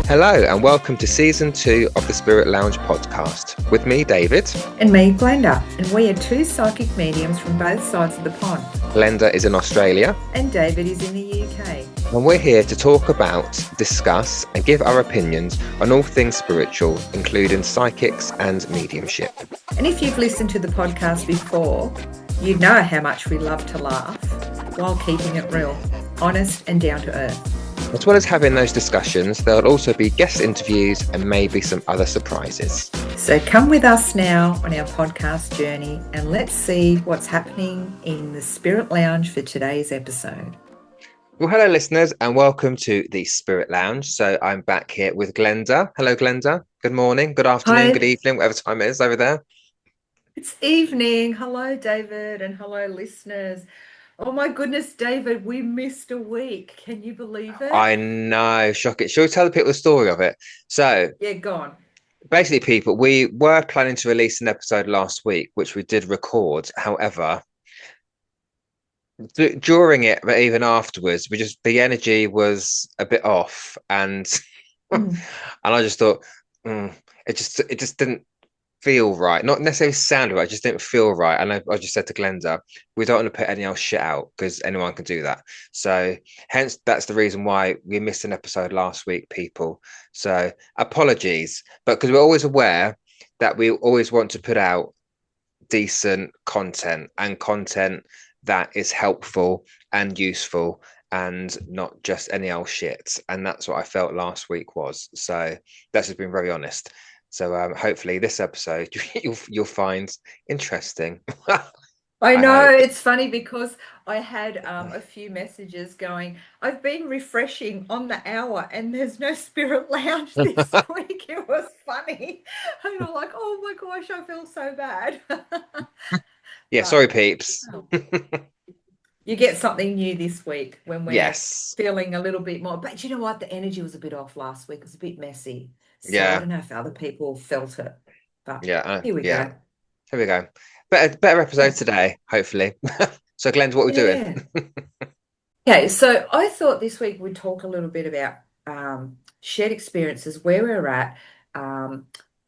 Hello, and welcome to Season 2 of the Spirit Lounge podcast. With me, David. And me, Glenda. And we are two psychic mediums from both sides of the pond. Glenda is in Australia. And David is in the UK. And we're here to talk about, discuss, and give our opinions on all things spiritual, including psychics and mediumship. And if you've listened to the podcast before, you know how much we love to laugh while keeping it real, honest, and down to earth. As well as having those discussions, there will also be guest interviews and maybe some other surprises. So come with us now on our podcast journey and let's see what's happening in the Spirit Lounge for today's episode. Well, hello listeners, and welcome to the Spirit Lounge. So I'm back here with Glenda. Hello, Glenda. Good morning, good afternoon, Hi. Good evening, whatever time it is over there. It's evening. Hello, David, and hello, listeners. Oh my goodness, David, we missed a week. Can you believe it? I know, shocking. Shall we tell the people the story of it? So, Yeah, go on. basically, people, we were planning to release an episode last week, which we did record. However, during it, but even afterwards, the energy was a bit off, and and I just thought, it just didn't feel right. Not necessarily sound right, it just didn't feel right. And I just said to Glenda, we don't want to put any else shit out because anyone can do that. So hence that's the reason why we missed an episode last week, people. So apologies, but because we're always aware that we always want to put out decent content and content that is helpful and useful and not just any old shit. And that's what I felt last week was. So that's just been very honest. So hopefully this episode you'll find interesting. I know, it's funny because I had a few messages going, I've been refreshing on the hour and there's no Spirit Lounge this week. It was funny. And I'm like, oh my gosh, I feel so bad. Yeah, sorry, peeps. You get something new this week when we're Yes. feeling a little bit more. But you know what? The energy was a bit off last week. It was a bit messy. So Yeah. I don't know if other people felt it. But yeah, here we go. Here we go. Better episode today, hopefully. So, Glenn, what we're doing? Okay, so I thought this week we'd talk a little bit about shared experiences, where we're at,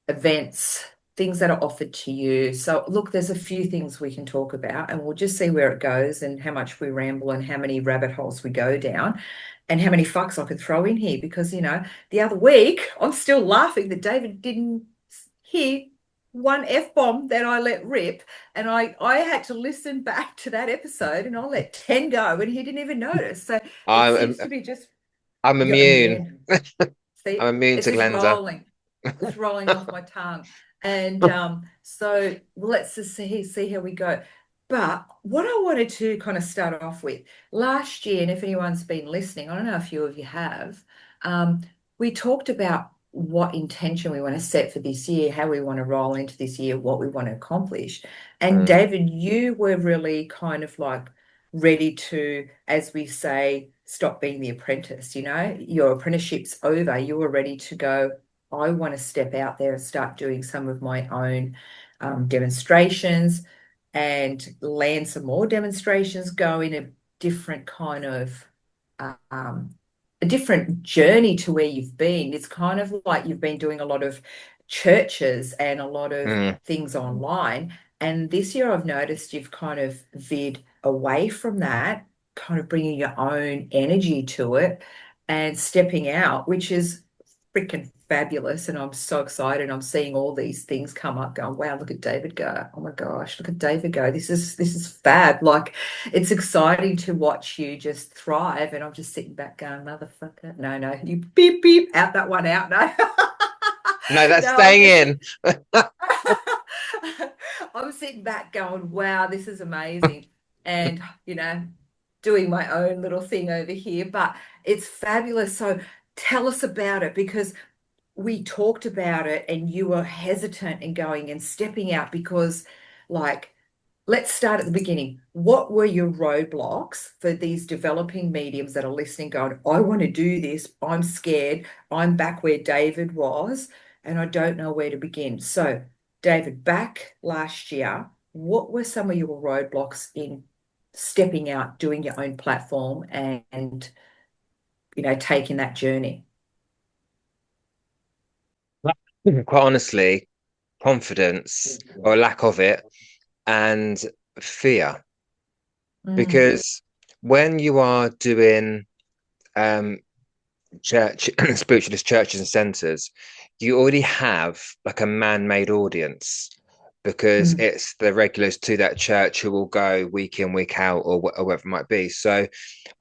events, things that are offered to you. So look, there's a few things we can talk about and we'll just see where it goes and how much we ramble and how many rabbit holes we go down and how many fucks I could throw in here because, you know, the other week I'm still laughing that David didn't hear one F-bomb that I let rip and I had to listen back to that episode and I let 10 go and he didn't even notice. So it seems to be just... I'm immune. See, I'm immune to Glenda. It's rolling off my tongue. And so let's just see how we go. But what I wanted to kind of start off with, last year, and if anyone's been listening, I don't know if a few of you have, we talked about what intention we want to set for this year, how we want to roll into this year, what we want to accomplish. And David, you were really kind of like ready to, as we say, stop being the apprentice, you know, your apprenticeship's over, you were ready to go, I want to step out there and start doing some of my own demonstrations and land some more demonstrations, go in a different kind of a different journey to where you've been. It's kind of like you've been doing a lot of churches and a lot of things online. And this year I've noticed you've kind of veered away from that, kind of bringing your own energy to it and stepping out, which is freaking fabulous. And I'm so excited. I'm seeing all these things come up going, wow, look at David go. Oh my gosh, look at David go. This is fab. Like, it's exciting to watch you just thrive. And I'm just sitting back going, motherfucker. No, you beep, beep, out that one out. No. No, that's staying in. I'm sitting back going, wow, this is amazing. And, you know, doing my own little thing over here, but it's fabulous. So tell us about it because we talked about it and you were hesitant in going and stepping out because, like, let's start at the beginning. What were your roadblocks for these developing mediums that are listening going, I want to do this, I'm scared, I'm back where David was, and I don't know where to begin. So, David, back last year, what were some of your roadblocks in stepping out, doing your own platform and you know, taking that journey? quite honestly, confidence or lack of it, and fear. Mm, Because when you are doing um, church spiritualist churches and centers, you already have like a man-made audience because mm, it's the regulars to that church who will go week in, week out, or whatever it might be. So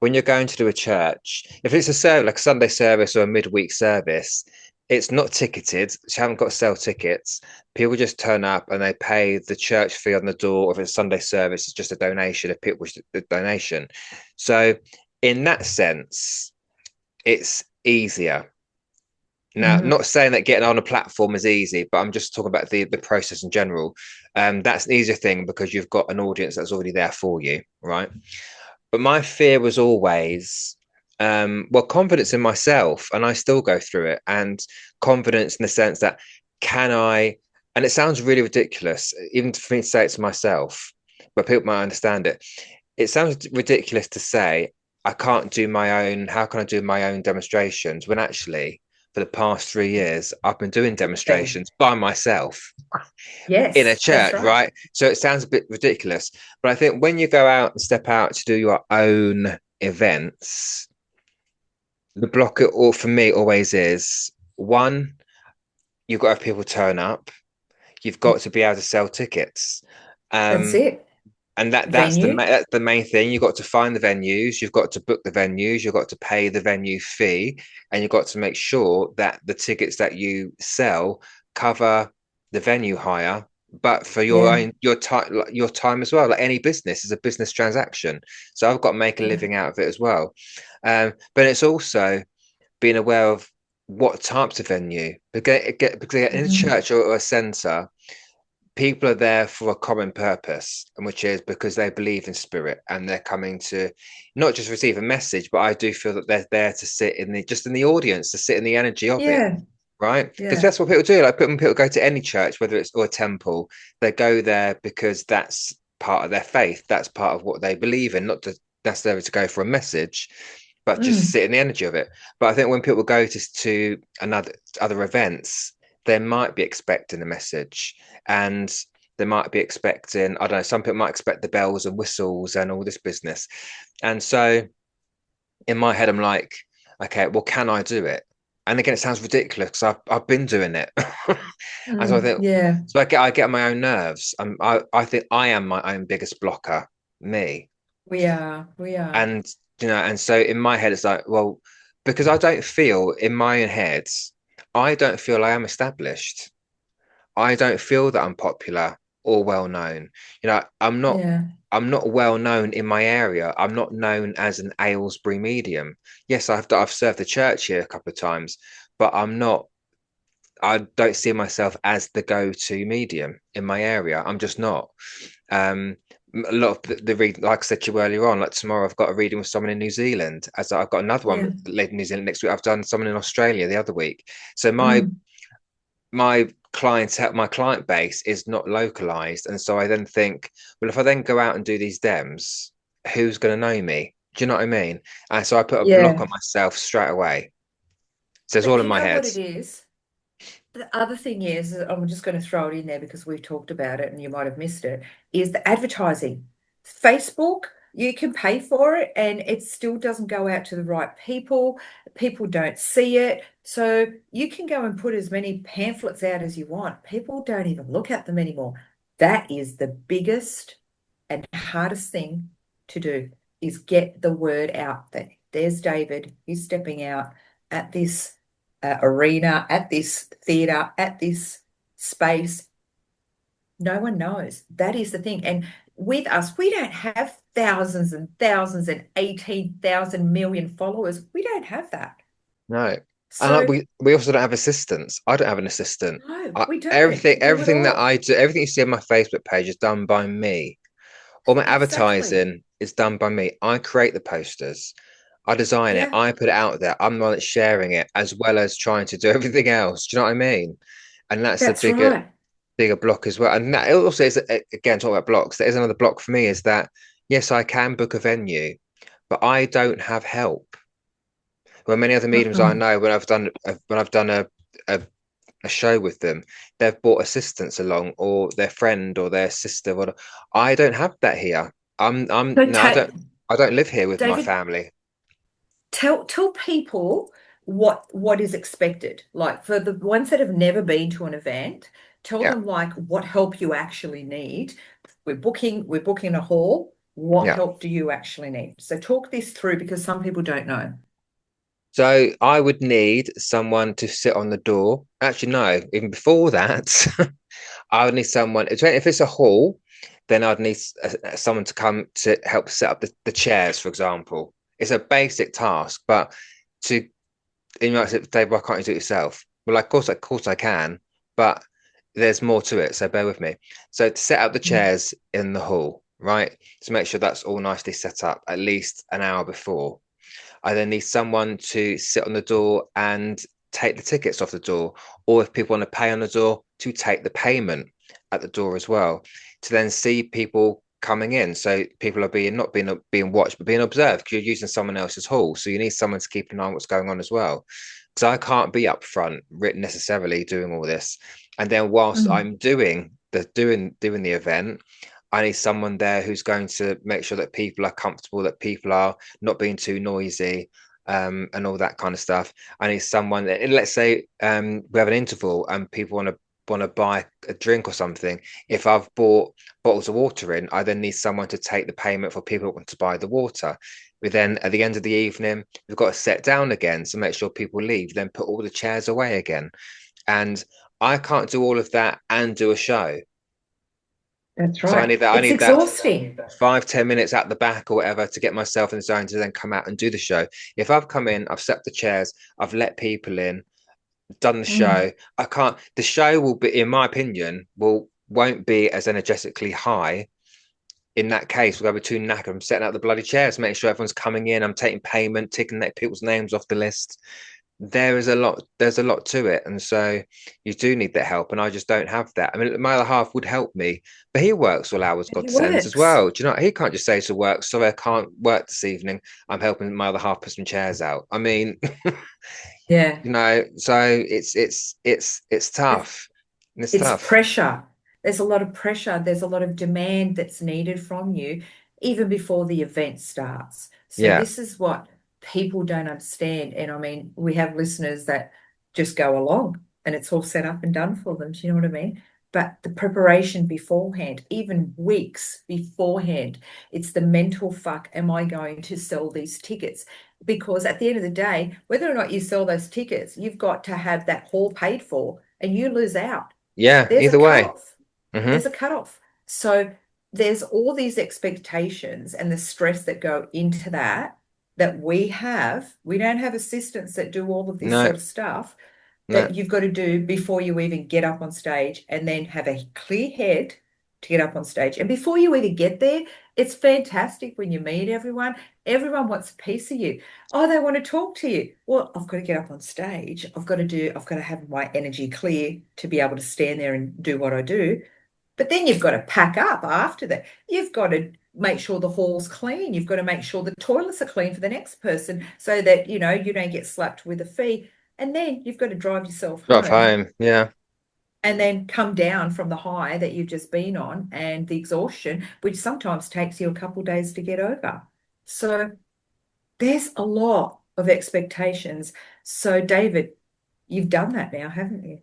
when you're going to do a church, if it's a service like a Sunday service or a midweek service, it's not ticketed. You haven't got to sell tickets. People just turn up and they pay the church fee on the door. Or if it's Sunday service, it's just a donation. If people wish the donation, so in that sense, it's easier. Now, mm, not saying that getting on a platform is easy, but I'm just talking about the process in general. That's an easier thing because you've got an audience that's already there for you, right? But my fear was always, well, confidence in myself, and I still go through it, and confidence in the sense that can I, and it sounds really ridiculous, even for me to say it to myself, but people might understand it. It sounds ridiculous to say I can't do my own. How can I do my own demonstrations when actually, for the past 3 years, I've been doing yeah. demonstrations by myself in a Yes, that's church, right. right? So it sounds a bit ridiculous, but I think when you go out and step out to do your own events, the block, or for me, always is one, you've got to have people turn up. You've got to be able to sell tickets. That's Um, it. and Venue. that's the main thing. You've got to find the venues, you've got to book the venues, you've got to pay the venue fee, and you've got to make sure that the tickets that you sell cover the venue hire, but for your Yeah, own your time as well. Like any business is a business transaction, so I've got to make a yeah. living out of it as well. But it's also being aware of what types of venue because in a Mm, church or a centre, people are there for a common purpose, and which is because they believe in spirit and they're coming to not just receive a message, but I do feel that they're there to sit in the just in the audience, to sit in the energy of it, yeah, right? Because yeah. that's what people do. Like when people go to any church, whether it's or a temple, they go there because that's part of their faith. That's part of what they believe in, not to necessarily to go for a message, but just Mm, sit in the energy of it. But I think when people go to another other events, they might be expecting a message, and they might be expecting, I don't know, some people might expect the bells and whistles and all this business. And so in my head, I'm like, okay, well, can I do it? And again, it sounds ridiculous because I've been doing it. And so I think, yeah. so I get on my own nerves. I think I am my own biggest blocker, me. We are. We are. And and so in my head, it's like, well, because I don't feel in my own head, I don't feel I am established. I don't feel that I'm popular or well known. Yeah. I'm not well known in my area. I'm not known as an Aylesbury medium. Yes, I've served the church here a couple of times, but I don't see myself as the go-to medium in my area. I'm just not. Um, a lot of the read, like I said to you earlier on, like tomorrow I've got a reading with someone in New Zealand. As I've got another one Yeah. led in New Zealand next week. I've done someone in Australia the other week. So Mm, my client base is not localized, and so I then think, well, if I then go out and do these dems, who's going to know me? Do you know what I mean? And so I put a block yeah. on myself straight away. So it's all But in you my know head. what it is? The other thing is, I'm just going to throw it in there because we've talked about it and you might have missed it, is the advertising. Facebook, you can pay for it and it still doesn't go out to the right people. People don't see it. So you can go and put as many pamphlets out as you want. People don't even look at them anymore. That is the biggest and hardest thing to do is get the word out there. There's David, he's stepping out at this arena, at this theatre, at this space. No one knows. That is the thing. And with us, we don't have thousands and thousands and 18,000 million followers. We don't have that. No, and So, we also don't have assistants. I don't have an assistant. no, we don't do it Everything that all. I do, everything you see on my Facebook page is done by me. All my Exactly. advertising is done by me. I create the posters. I design it. Yeah, I put it out there. I'm the one that's sharing it, as well as trying to do everything else. Do you know what I mean? And that's the that's right. bigger block as well. And that it also is again talking about blocks. There is another block for me is that yes, I can book a venue, but I don't have help. Well, many other mediums I Mm-mm. know when I've done a a show with them, they've brought assistants along or their friend or their sister. Or I don't have that here. I'm So, no, I don't live here with my David, family. tell people what is expected. Like for the ones that have never been to an event, tell Yeah, them like what help you actually need. We're booking a hall. What yeah. help do you actually need? So talk this through because some people don't know. So I would need someone to sit on the door. Actually, no, even before that, I would need someone. If it's a hall, then I'd need someone to come to help set up the chairs, for example. It's a basic task, but to you might say, Dave, why can't you do it yourself? Well, of course I can, but there's more to it. So bear with me. So to set up the Mm. chairs in the hall, right? To make sure that's all nicely set up at least an hour before. I then need someone to sit on the door and take the tickets off the door, or if people want to pay on the door, to take the payment at the door as well. To then see people coming in, so people are being not being watched, but being observed because you're using someone else's hall. So you need someone to keep an eye on what's going on as well. Because I can't be up front, written necessarily doing all this. And then whilst Mm. I'm doing the event, I need someone there who's going to make sure that people are comfortable, that people are not being too noisy, and all that kind of stuff. I need someone that, let's say, we have an interval and people want to buy a drink or something. If I've bought bottles of water in, I then need someone to take the payment for people who want to buy the water. We then, at the end of the evening, we've got to sit down again to make sure people leave, then put all the chairs away again. And I can't do all of that and do a show. That's So right. I It's need that exhausting. 5, 10 minutes at the back or whatever to get myself in the zone to then come out and do the show. If I've come in, I've set up the chairs, I've let people in, done the Mm. show. I can't. The show will be, in my opinion, won't be as energetically high. In that case, we'll go too knackered. I'm setting out the bloody chairs, making sure everyone's coming in. I'm taking payment, ticking people's names off the list. There's a lot to it, and so you do need that help, and I just don't have that. I mean, my other half would help me, but he works all hours God It sends as works. well. Do you know, he can't just say to work, sorry, I can't work this evening, I'm helping my other half put some chairs out. I mean, Yeah. so it's tough. It's It's tough. pressure. There's a lot of pressure. There's a lot of demand that's needed from you even before the event starts. So Yeah, this is what people don't understand. And I mean, we have listeners that just go along and it's all set up and done for them. Do you know what I mean? But the preparation beforehand, even weeks beforehand, it's the mental fuck, am I going to sell these tickets? Because at the end of the day, whether or not you sell those tickets, you've got to have that hall paid for and you lose out. yeah, There's a either way. cutoff. Hmm. There's a cutoff. So there's all these expectations and the stress that go into that that we have. We don't have assistants that do all of this No, sort of stuff no. that you've got to do before you even get up on stage and then have a clear head to get up on stage. And before you even get there, it's fantastic when you meet everyone. Everyone wants a piece of you. Oh, they want to talk to you. Well, I've got to get up on stage. I've got to have my energy clear to be able to stand there and do what I do. But then you've got to pack up after that. You've got to make sure the hall's clean. You've got to make sure the toilets are clean for the next person so that, you don't get slapped with a fee. And then you've got to drive yourself Drive home home. Yeah. and then come down from the high that you've just been on and the exhaustion, which sometimes takes you a couple of days to get over. So there's a lot of expectations. So, David, you've done that now, haven't you?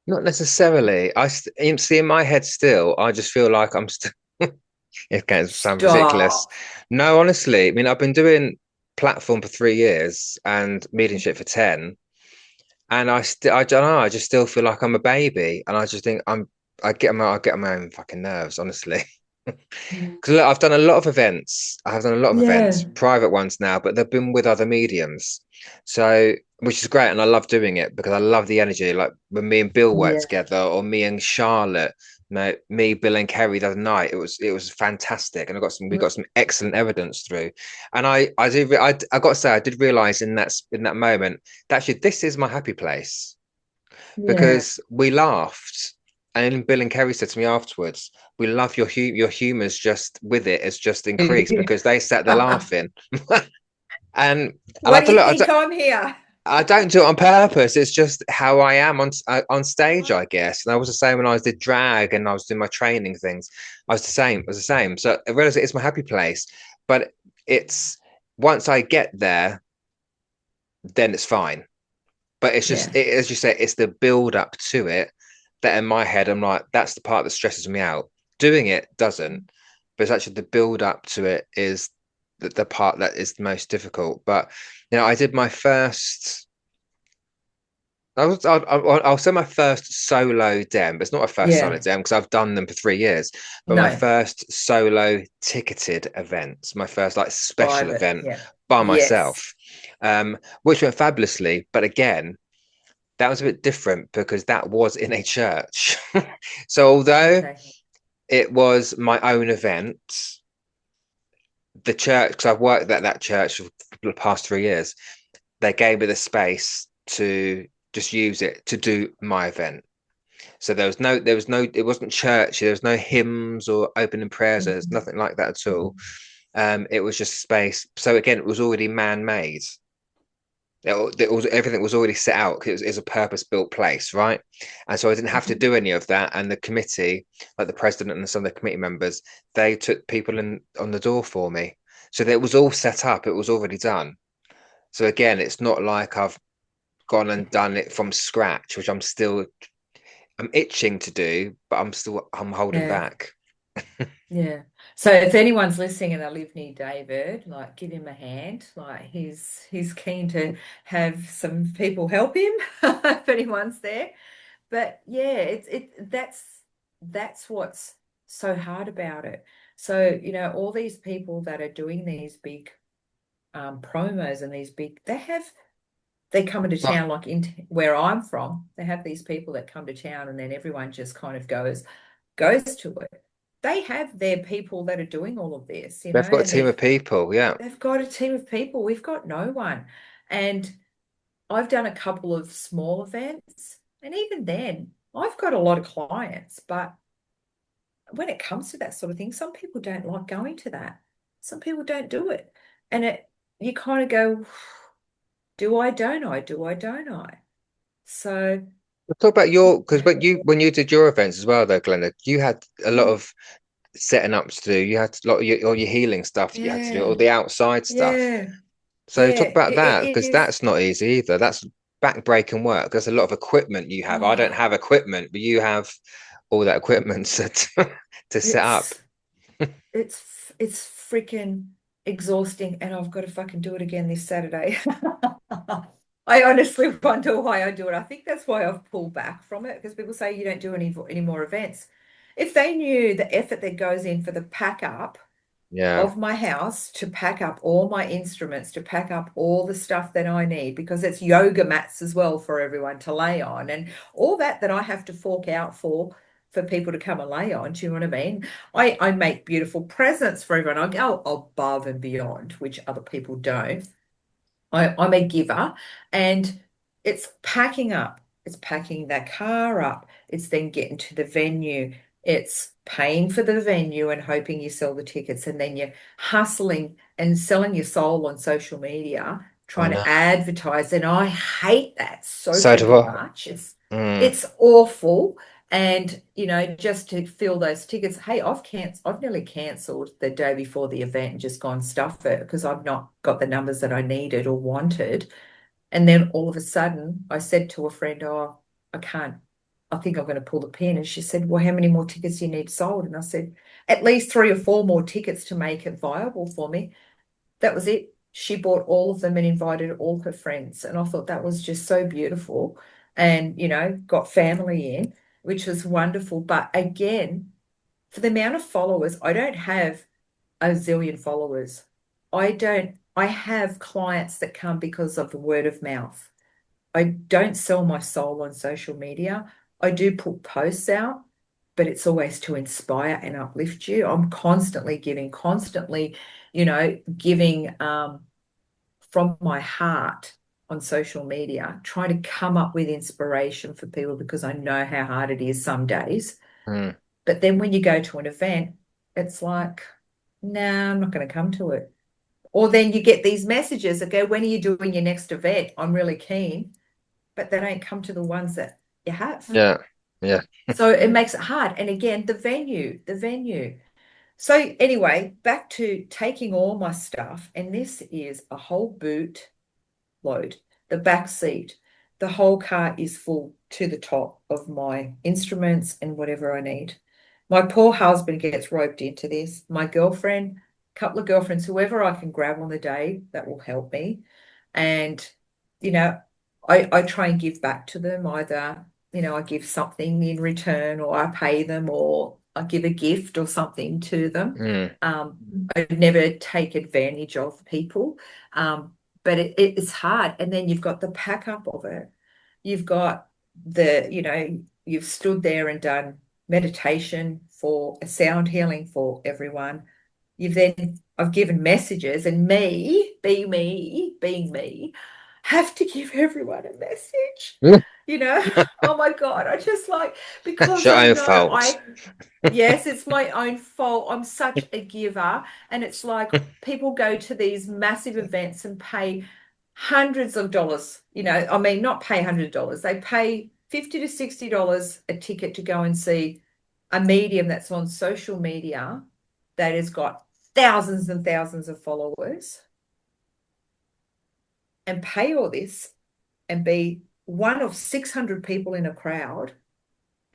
Not necessarily. See in my head still. I just feel like I'm still. It can sound ridiculous. Stop. No, honestly, I mean, I've been doing platform for 3 years and mediumship for 10, and I don't know, I just still feel like I'm a baby, and I just think I get on my own fucking nerves, honestly. Because I've done a lot of events. I have done a lot of events, Yeah. private ones now, but they've been with other mediums. So, which is great. And I love doing it because I love the energy. Like when me and Bill worked Yeah. together or me and Charlotte, no, me, Bill and Kerry the other night, it was fantastic. And we got some excellent evidence through. And I got to say, I did realize in that moment that actually this is my happy place Yeah. because we laughed. And then Bill and Kerry said to me afterwards, "We love your humor's just with it has just increased because they sat there laughing." And Why I do don't you look, think I'm here? I don't do it on purpose. It's just how I am on stage, Right. I guess. And I was the same when I did drag and I was doing my training things. I was the same. I was the same. So I realized it's my happy place. But it's once I get there, then it's fine. But it's just Yeah. as you say, it's the build up to it that in my head I'm like, that's the part that stresses me out. Doing it doesn't, but it's actually the build up to it is the part that is the most difficult. But I did my first. I'll say my first solo dem, but it's not a first solo Yeah. dem because I've done them for 3 years. But my No. first solo ticketed event, my first like special Private. event Yeah. by Yes. myself, which went fabulously. But again, that was a bit different because that was in a church. So although Okay. it was my own event, the church, because I've worked at that church for the past 3 years, they gave me the space to just use it to do my event. So there was no, it wasn't church. There was no hymns or opening prayers. There's Mhm. nothing like that at all. Mhm. It was just space. So again, it was already man-made. Everything was already set out because it was a purpose-built place, right? And so I didn't have to Mhm. do any of that. And the committee, like the president and some of the committee members, they took people in on the door for me. So that it was all set up. It was already done. So again, it's not like I've gone and done it from scratch, which I'm itching to do, but I'm holding Yeah. back. Yeah. So if anyone's listening and they live near David, like give him a hand. Like he's keen to have some people help him if anyone's there. But yeah, that's what's so hard about it. So, all these people that are doing these big promos and these big they come into But town like in where I'm from, they have these people that come to town and then everyone just kind of goes to it. They have their people that are doing all of this, they've got a and team of people. Yeah. they've got a team of people. We've got no one. And I've done a couple of small events, and even then, I've got a lot of clients, but when it comes to that sort of thing, some people don't like going to that. Some people don't do it. And you kind of go, do I, don't I? Do I, don't I? So, Let's talk about your because yeah. when you did your events as well, though, Glenda, you had a lot Mm. of setting up to do. You had a lot of all your healing stuff that you had to do, all Yeah. the outside stuff. Yeah. So talk Yeah. about It, that it, it because is. that's not easy either. That's back-breaking work. There's a lot of equipment you have. I don't Oh, have equipment, but you have all that equipment to set up. it's it's freaking exhausting, and I've got to fucking do it again this Saturday. I honestly wonder why I do it. I think that's why I've pulled back from it because people say you don't do any more events. If they knew the effort that goes in for the pack up Yeah. of my house to pack up all my instruments, to pack up all the stuff that I need, because it's yoga mats as well for everyone to lay on, and all that I have to fork out for people to come and lay on. Do you know what I mean? I make beautiful presents for everyone. I go above and beyond, which other people don't. I'm a giver, and it's packing up. It's packing that car up. It's then getting to the venue. It's paying for the venue and hoping you sell the tickets, and then you're hustling and selling your soul on social media, I trying know. to advertise. And I hate that so So do freaking I. much. It's Mm. it's awful. And just to fill those tickets, hey, I've nearly cancelled the day before the event and just gone stuff it because I've not got the numbers that I needed or wanted. And then all of a sudden I said to a friend, oh, I can't, I think I'm going to pull the pin. And she said, well, how many more tickets do you need sold? And I said, at least 3 or 4 more tickets to make it viable for me. That was it. She bought all of them and invited all her friends. And I thought that was just so beautiful. And, got family in, which was wonderful. But again, for the amount of followers, I don't have a zillion followers. I have clients that come because of the word of mouth. I don't sell my soul on social media. I do put posts out, but it's always to inspire and uplift you. I'm constantly giving, giving from my heart on social media, trying to come up with inspiration for people because I know how hard it is some days. Mm. But then when you go to an event, it's like, nah, I'm not going to come to it. Or then you get these messages that go, when are you doing your next event? I'm really keen, but they don't come to the ones that you have. Yeah. Yeah. So it makes it hard. And again, the venue. So anyway, back to taking all my stuff, and this is a whole boot load, the back seat. The whole car is full to the top of my instruments and whatever I need. My poor husband gets roped into this. My girlfriend, couple of girlfriends, whoever I can grab on the day that will help me. And, you know, I try and give back to them either, I give something in return or I pay them or I give a gift or something to them. Mm. I never take advantage of people. But it's hard. And then you've got the pack up of it. You've got you've stood there and done meditation for a sound healing for everyone. I've given messages, and being me, have to give everyone a message. You know, oh my God, I just like, It's because your I own know fault. yes, it's my own fault. I'm such a giver. And it's like people go to these massive events and pay hundreds of dollars. I mean, not pay hundreds of dollars. They pay 50 to $60 a ticket to go and see a medium that's on social media that has got thousands and thousands of followers and pay all this and be one of 600 people in a crowd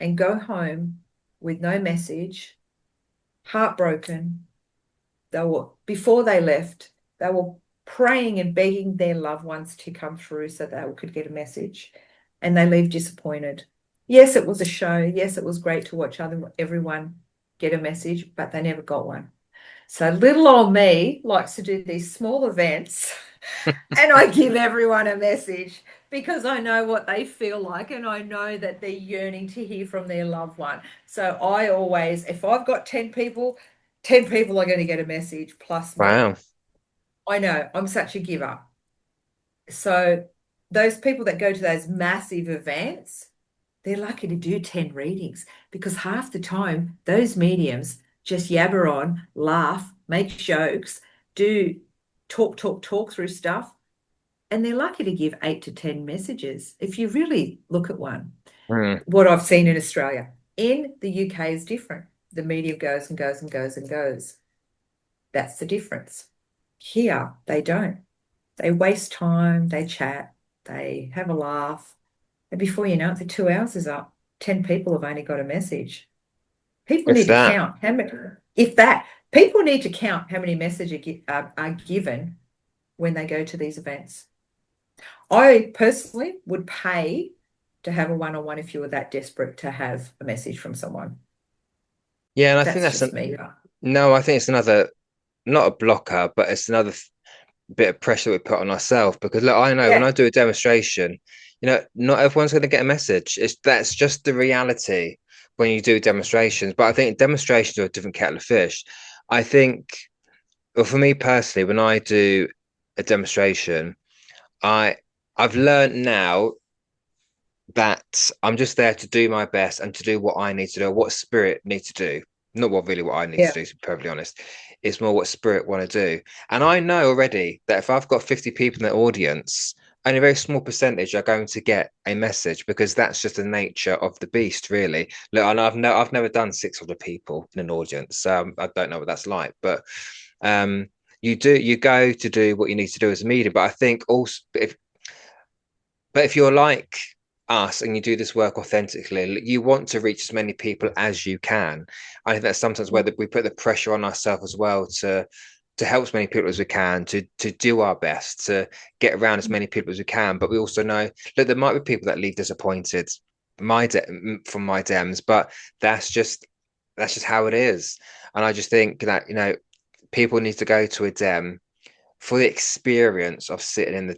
and go home with no message, heartbroken. They were, before they left, they were praying and begging their loved ones to come through so they could get a message, and they leave disappointed. Yes, it was a show. Yes, it was great to watch everyone get a message, but they never got one. So little old me likes to do these small events and I give everyone a message because I know what they feel like and I know that they're yearning to hear from their loved one. So I always, if I've got 10 people, 10 people are going to get a message plus me. Wow. I know I'm such a giver. So those people that go to those massive events, they're lucky to do 10 readings because half the time those mediums just yabber on, laugh, make jokes, do talk through stuff. And they're lucky to give 8 to 10 messages if you really look at one. Mm. What I've seen in Australia. In the UK is different. The medium goes and goes and goes and goes. That's the difference. Here, they don't. They waste time, they chat, they have a laugh. And before you know it, the 2 hours is up. 10 people have only got a message. People If need to that. count how many, if that, people need to count how many messages are given when they go to these events. I personally would pay to have a one-on-one if you were that desperate to have a message from someone. Yeah, and I think That's that's just me. no, I think it's another, not a blocker, but it's another bit of pressure we put on ourselves because look, I know when I Yeah, do a demonstration, not everyone's going to get a message. That's just the reality when you do demonstrations. But I think demonstrations are a different kettle of fish. I think, well, for me personally, when I do a demonstration, I I've learned now that I'm just there to do my best and to do what I need to do, what spirit needs to do. Not what I need to yeah, do, to be perfectly honest. It's more what spirit want to do. And I know already that if I've got 50 people in the audience, only a very small percentage are going to get a message because that's just the nature of the beast, really. Look, I know I've never done 600 people in an audience, so I don't know what that's like. But um, you go to do what you need to do as a medium. But I think also if you're like us and you do this work authentically, you want to reach as many people as you can. I think that's sometimes where we put the pressure on ourselves as well to help as many people as we can, to do our best, to get around as many people as we can. But we also know that there might be people that leave disappointed from my dems, but that's just how it is. And I just think that people need to go to a dem for the experience of sitting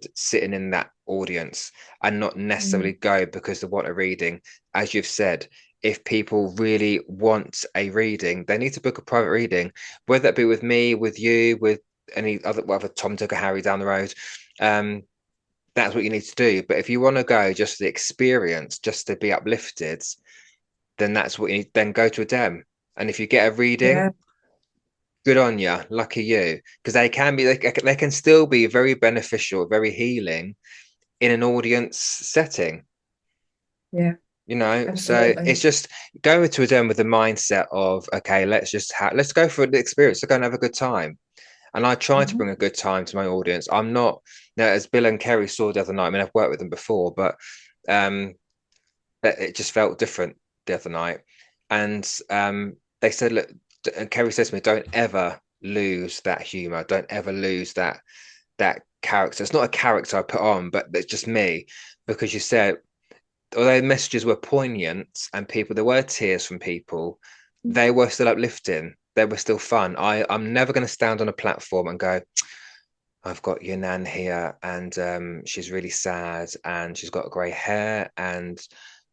in that audience and not necessarily mm, go because they want a reading. As you've said, if people really want a reading, they need to book a private reading, whether that be with me, with you, with any other whatever Tom, Dick, or Harry down the road. Um, that's what you need to do. But if you want to go just for the experience, just to be uplifted, then that's what you need. Then go to a dem. And if you get a reading, yeah, good on you, lucky you, because they can still be very beneficial, very healing in an audience setting. Yeah, So absolutely. it's just go to them with the mindset of, okay, let's go for the experience, let's go and have a good time. And I try to bring Mhm. a good time to my audience. I'm not, as Bill and Kerry saw the other night. I mean, I've worked with them before, but um, it just felt different the other night. And they said, look, and Kerry says to me, don't ever lose that humor. Don't ever lose that character. It's not a character I put on, but it's just me. Because you said, although messages were poignant and there were tears from people, they were still uplifting. They were still fun. I'm never going to stand on a platform and go, I've got your nan here, and she's really sad, and she's got grey hair, and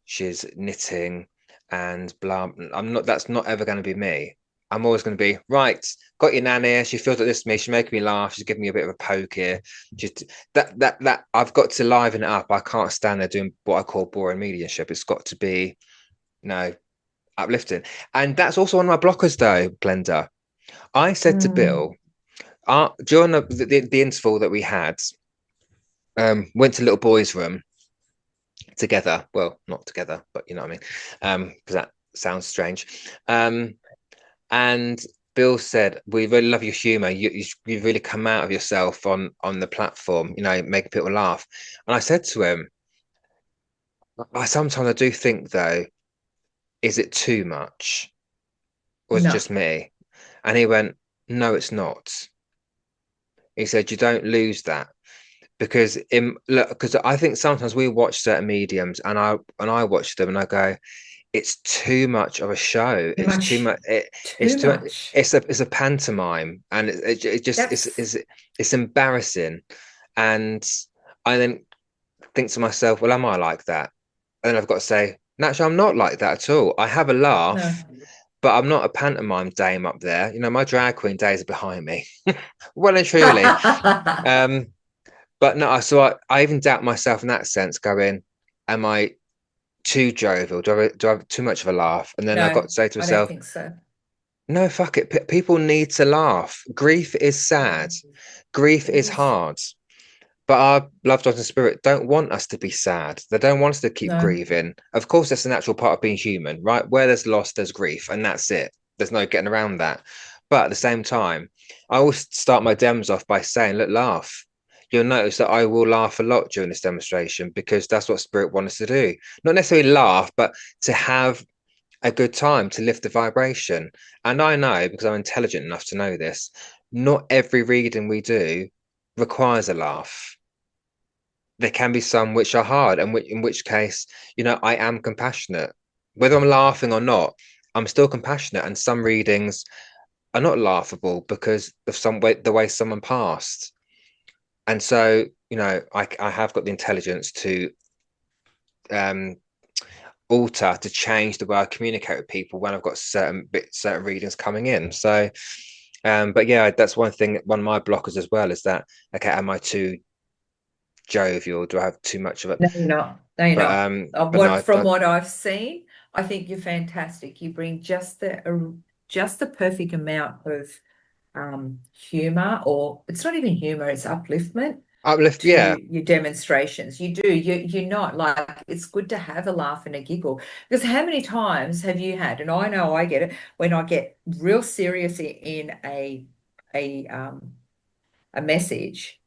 she's knitting, and blah. I'm not. That's not ever going to be me. I'm always going to be right. Got your nan here. She feels like this to me. She's making me laugh. She's giving me a bit of a poke here. Just that. I've got to liven it up. I can't stand there doing what I call boring mediumship. It's got to be, uplifting. And that's also one of my blockers, though, Glenda. I said to Mm. Bill, during the interval that we had, went to little boy's room together. Well, not together, but you know what I mean. Because that sounds strange. And Bill said, "We really love your humour. You've really come out of yourself on the platform. Making people laugh." And I said to him, Sometimes I do think though, is it too much, or is it No, just me?" And he went, "No, it's not." He said, "You don't lose that." Because I think sometimes we watch certain mediums and I watch them and I go, it's too much of a show. too It's too much, much. It's too too much. much. It's a pantomime, and it just That's it's embarrassing. And I then think to myself, well, am I like that? And then I've got to say, naturally, I'm not like that at all. I have a no. laugh, but I'm not a pantomime dame up there. My drag queen days are behind me, well and truly. Um, but no, I even doubt myself in that sense, going, am I too jovial? Do I have too much of a laugh? And then I got No, to say to I don't myself, think so. no, fuck it. People need to laugh. Grief is Yeah, sad. Grief it is is. hard. But our loved ones in spirit don't want us to be sad. They don't want us to keep No. grieving. Of course, that's a natural part of being human, right? Where there's loss, there's grief, and that's it. There's no getting around that. But at the same time, I always start my dems off by saying, look, laugh. You'll notice that I will laugh a lot during this demonstration because that's what spirit wants us to do. Not necessarily laugh, but to have a good time, to lift the vibration. And I know, because I'm intelligent enough to know this, not every reading we do requires a laugh. There can be some which are hard, and in which case, I am compassionate. Whether I'm laughing or not, I'm still compassionate. And some readings are not laughable because of the way someone passed. And so, I have got the intelligence to um, alter, to change the way I communicate with people when I've got certain readings coming in. So, but yeah, that's one thing. One of my blockers as well is that, okay, am I too jovial? Do I have too much of it? No, you're not. No, you're But not. but no, From what I've seen, I think you're fantastic. You bring just the perfect amount of humor, or it's not even humor, it's upliftment uplift. to Yeah, your demonstrations. You do. You're not like, it's good to have a laugh and a giggle. Because how many times have you had, and I know I get it, when I get real serious in a a message,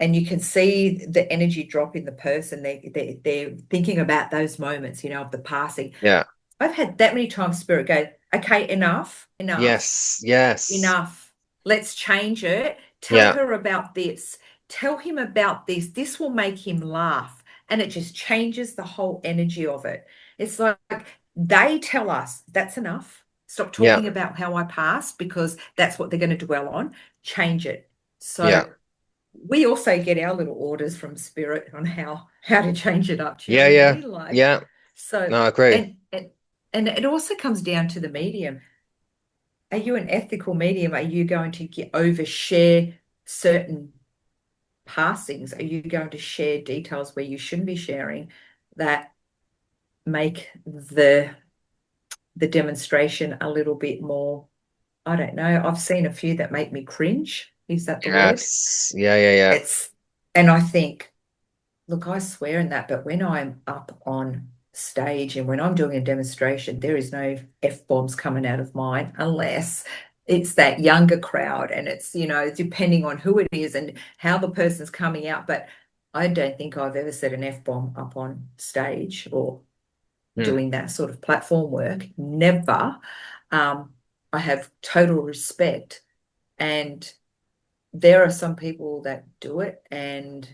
and you can see the energy drop in the person. They're thinking about those moments, of the passing. yeah, I've had that many times spirit go, okay, enough, yes, yes, enough. Let's change it. Tell yeah, her about this. Tell him about this. This will make him laugh. And it just changes the whole energy of it. It's like they tell us that's enough. Stop yeah, talking about how I passed, because that's what they're going to dwell on. Change it. yeah, So we also get our little orders from spirit on how to change it up. Do you know yeah, what I yeah, mean? Like, yeah. so, No, I agree. and it also comes down to the medium. Are you an ethical medium? Are you going to overshare certain passings? Are you going to share details where you shouldn't be sharing, that make the demonstration a little bit more? I don't know. I've seen a few that make me cringe. Is that the word? Yes. Yeah, yeah, yeah. It's, and I think, look, I swear in that, but when I'm up on stage and when I'm doing a demonstration, there is no F-bombs coming out of mine unless it's that younger crowd and it's, depending on who it is and how the person's coming out. But I don't think I've ever said an F-bomb up on stage or Mm, doing that sort of platform work. Never. Um, I have total respect. And there are some people that do it and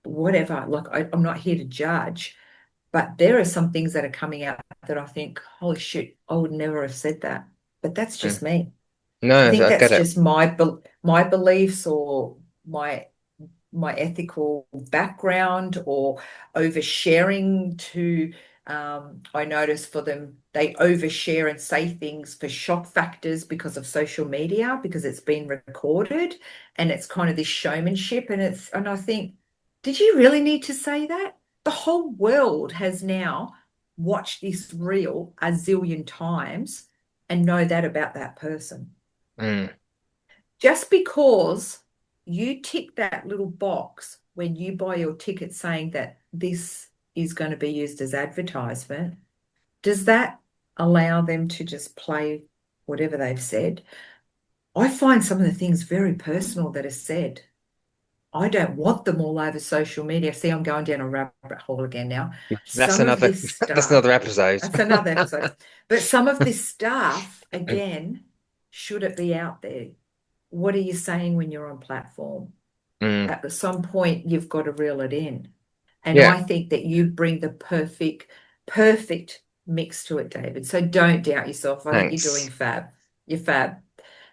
whatever. Like, I'm not here to judge, but there are some things that are coming out that I think, holy shit, I would never have said that. But that's mm. just me. I No, think I that's get it. just my beliefs or my ethical background or oversharing to I notice for them they overshare and say things for shock factors because of social media because it's been recorded and it's kind of this showmanship and I think did you really need to say that? The whole world has now watched this reel a zillion times and know that about that person. Mm, Just because you tick that little box when you buy your ticket saying that this is going to be used as advertisement, does that allow them to just play whatever they've said? I find some of the things very personal that are said. I don't want them all over social media. See, I'm going down a rabbit hole again now. that's Some of another this that's stuff, another episode. that's another episode, but some of this stuff, again, should it be out there? What are you saying when you're on platform? Mm, At some point, you've got to reel it in. And yeah, I think that you bring the perfect mix to it, David. So don't doubt yourself. I think you're doing thanks. fab. You're fab.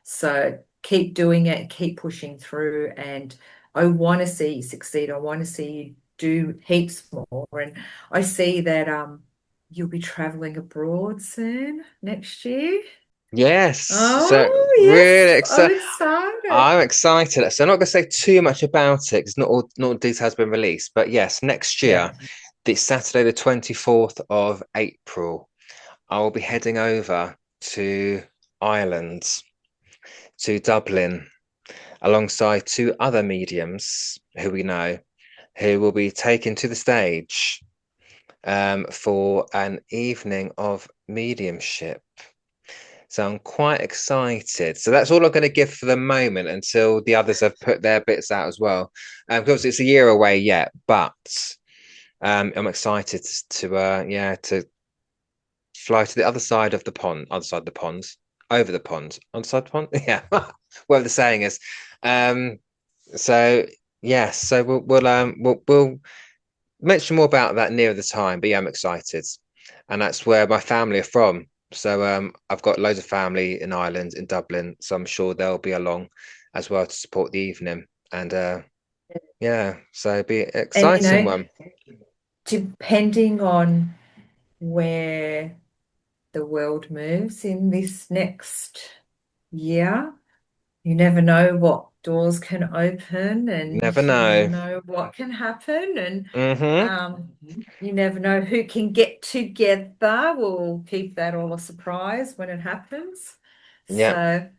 So keep doing it, keep pushing through. And I want to see you succeed. I want to see you do heaps more. And I see that you'll be traveling abroad soon next year. Yes. So Oh, really yes, I'm excited. excited. I'm excited. So I'm not going to say too much about it because not all details have been released. But yes, next year, Yeah. the Saturday, the 24th of April, I will be heading over to Ireland, to Dublin, alongside two other mediums who we know, who will be taken to the stage for an evening of mediumship. So I'm quite excited. So that's all I'm going to give for the moment until the others have put their bits out as well. Because it's a year away yet, but I'm excited to yeah to fly to the other side of the pond, other side of the ponds, over the pond, on the side of the pond, yeah, whatever the saying is. Um, so yes, so we'll mention more about that nearer the time. But yeah, I'm excited, and that's where my family are from. So I've got loads of family in Ireland, in Dublin. So I'm sure they'll be along as well to support the evening. And yeah, so it'll be an And exciting one. depending on where the world moves in this next year, you never know what doors can open and Never you never know. know what can happen and Hmm. you never know who can get together. We'll keep that all a surprise when it happens. Yeah. So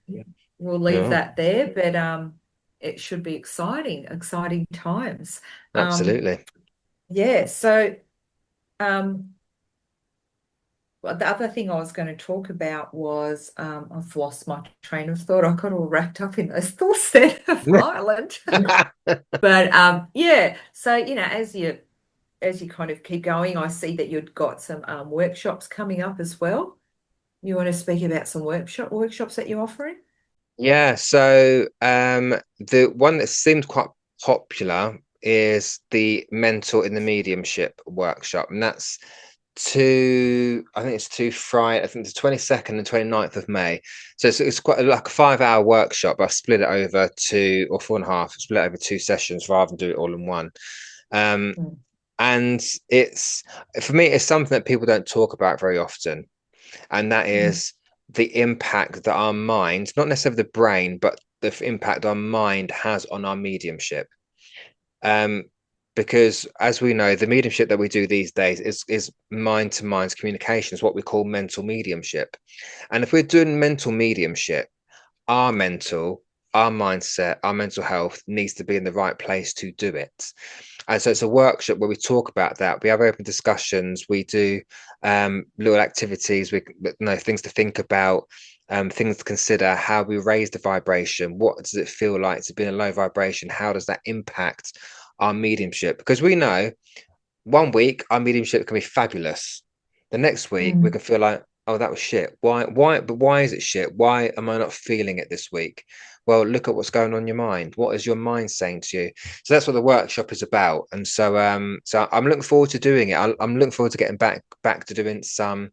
we'll leave Yeah. that there, but it should be exciting times. Um, Absolutely. yeah, so um, well, the other thing I was going to talk about was I've lost my train of thought. I got all wrapped up in those thoughts there of Ireland. But yeah, so as you kind of keep going, I see that you've got some workshops coming up as well. You want to speak about some workshops that you're offering? Yeah, so the one that seemed quite popular is the Mentor in the Mediumship workshop, and that's I think it's two Friday, I think it's the 22nd and 29th of May. So it's quite like a 5 hour workshop, but I've split it over two or four and a half, split it over two sessions rather than do it all in one. Um, Mm, and it's for me, it's something that people don't talk about very often, and that mm, is the impact that our mind, not necessarily the brain, but the impact our mind has on our mediumship. Um, because as we know, the mediumship that we do these days is mind to mind communication, is what we call mental mediumship. And if we're doing mental mediumship, our mental, our mindset, our mental health needs to be in the right place to do it. And so it's a workshop where we talk about that. We have open discussions. We do little activities. We things to think about, things to consider. How we raise the vibration. What does it feel like to be in a low vibration? How does that impact our mediumship? Because we know one week our mediumship can be fabulous. The next week we Mm. can feel like, oh, that was shit. Why is it shit? Why am I not feeling it this week? Well, look at what's going on in your mind. What is your mind saying to you? So that's what the workshop is about. And so I'm looking forward to doing it. I'm looking forward to getting back to doing some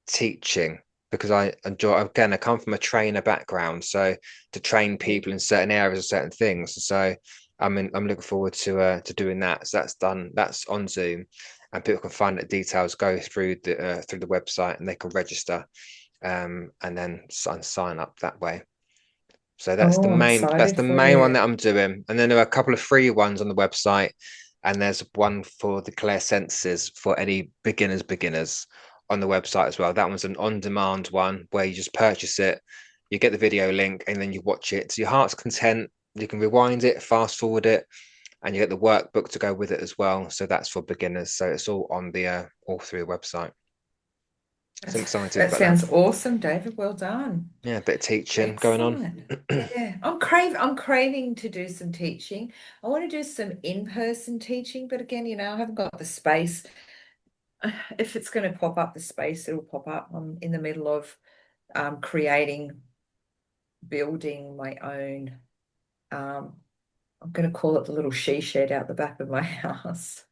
teaching, because I enjoy, again, I come from a trainer background, so to train people in certain areas of certain things. So I'm looking forward to doing that. So that's done. That's on Zoom, and people can find the details, go through the website, and they can register, and then sign up that way. So Oh, I'm that's excited the for main one you. that I'm doing. And then there are a couple of free ones on the website, and there's one for the clear senses for any beginners on the website as well. That one's an on-demand one where you just purchase it, you get the video link, and then you watch it to your heart's content. You can rewind it, fast forward it, and you get the workbook to go with it as well. So that's for beginners. So it's all on the all through the website. So I'm excited That about that. sounds awesome, David. Well done. Yeah, a bit of teaching going on. Excellent. Yeah, I'm craving to do some teaching. I want to do some in-person teaching, but again, I haven't got the space. If it's going to pop up the space, it'll pop up. I'm in the middle of creating, building my own. Um, I'm going to call it the little she shed out the back of my house.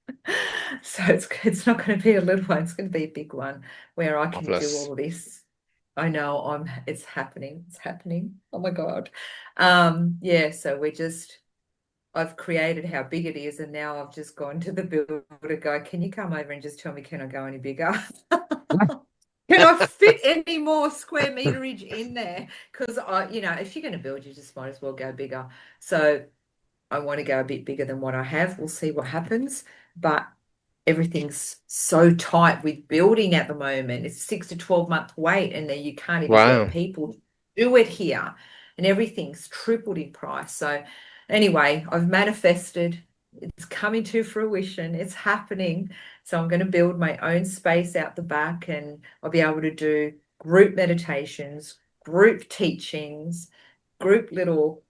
So it's not going to be a little one. It's going to be a big one where I can do Marvelous. all of this. I know it's happening. It's happening. Oh my God. Yeah, so I've created how big it is, and now I've just gone to the builder to go, can you come over and just tell me, can I go any bigger? Can I fit any more square meterage in there? Because if you're going to build, you just might as well go bigger. So I want to go a bit bigger than what I have. We'll see what happens. But everything's so tight with building at the moment. It's 6 to 12 month wait, and then you can't even get Wow. people to do it here. And everything's tripled in price. So anyway, I've manifested. It's coming to fruition. It's happening. So I'm going to build my own space out the back, and I'll be able to do group meditations, group teachings, group little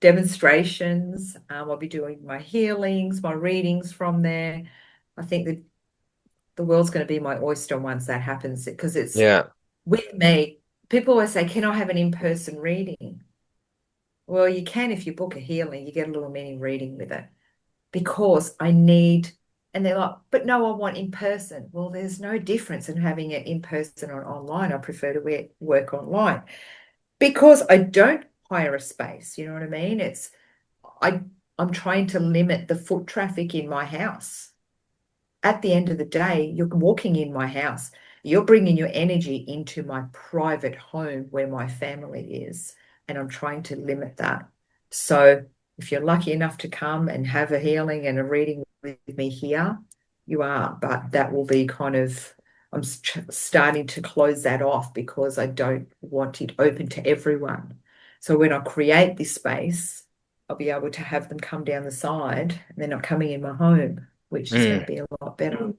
demonstrations. I'll be doing my healings, my readings from there. I think that the world's going to be my oyster once that happens, because it's Yeah. with me. People always say, can I have an in-person reading? Well, you can if you book a healing, you get a little mini reading with it, because I need, and they're like, but no, I want in person. Well, there's no difference in having it in person or online. I prefer to work online because I don't hire a space. You know what I mean? I I'm trying to limit the foot traffic in my house. At the end of the day, you're walking in my house. You're bringing your energy into my private home where my family is, and I'm trying to limit that. So if you're lucky enough to come and have a healing and a reading with me here, you are. But that will be kind of, I'm starting to close that off because I don't want it open to everyone. So when I create this space, I'll be able to have them come down the side, and they're not coming in my home, which is going to Mm. be a lot better. And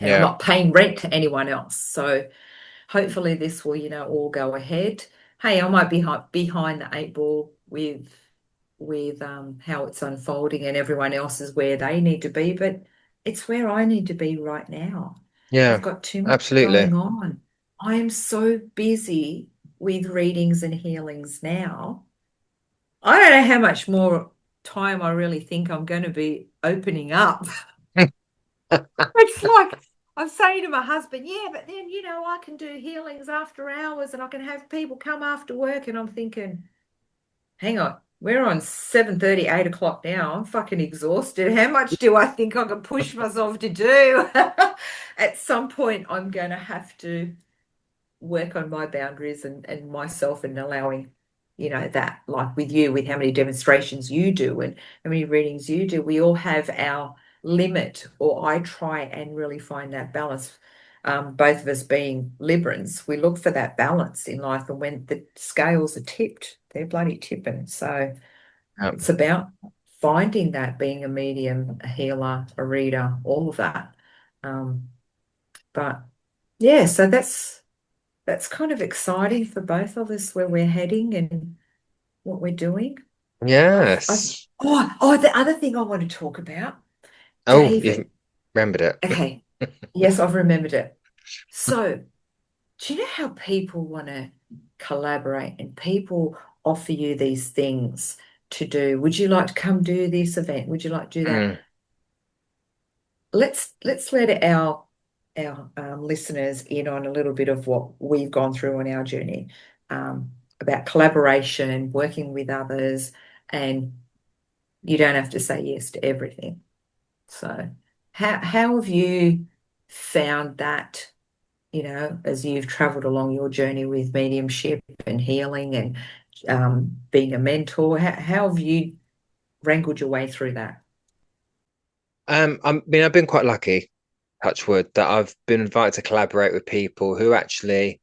I'm Yeah. not paying rent to anyone else. So hopefully this will, all go ahead. Hey, I might be behind the eight ball with how it's unfolding, and everyone else is where they need to be, but it's where I need to be right now. I've Yeah. got too much Absolutely. going on. I am so busy with readings and healings now. I don't know how much more time I really think I'm going to be opening up. It's like I'm saying to my husband, yeah, but then, I can do healings after hours and I can have people come after work. And I'm thinking, hang on, we're on 7:30, 8 o'clock now. I'm fucking exhausted. How much do I think I can push myself to do? At some point, I'm going to have to work on my boundaries and myself and allowing. that like with you, with how many demonstrations you do and how many readings you do, we all have our limit, or I try and really find that balance. Both of us being Librans, we look for that balance in life, and when the scales are tipped, they're bloody tipping. So it's about finding that, being a medium, a healer, a reader, all of that. Um, but yeah, so that's kind of exciting for both of us where we're heading and what we're doing. I've Yes. the other thing I want to talk about, Oh, you've David. remembered it. Okay, yes, I've remembered it. So, do you know how people want to collaborate and people offer you these things to do? Would you like to come do this event? Would you like to do that? Mm. Let's let our listeners in on a little bit of what we've gone through on our journey, about collaboration, working with others, and you don't have to say yes to everything. So, how have you found that, as you've traveled along your journey with mediumship and healing and being a mentor? How have you wrangled your way through that? I've been quite lucky, touch wood, that I've been invited to collaborate with people who actually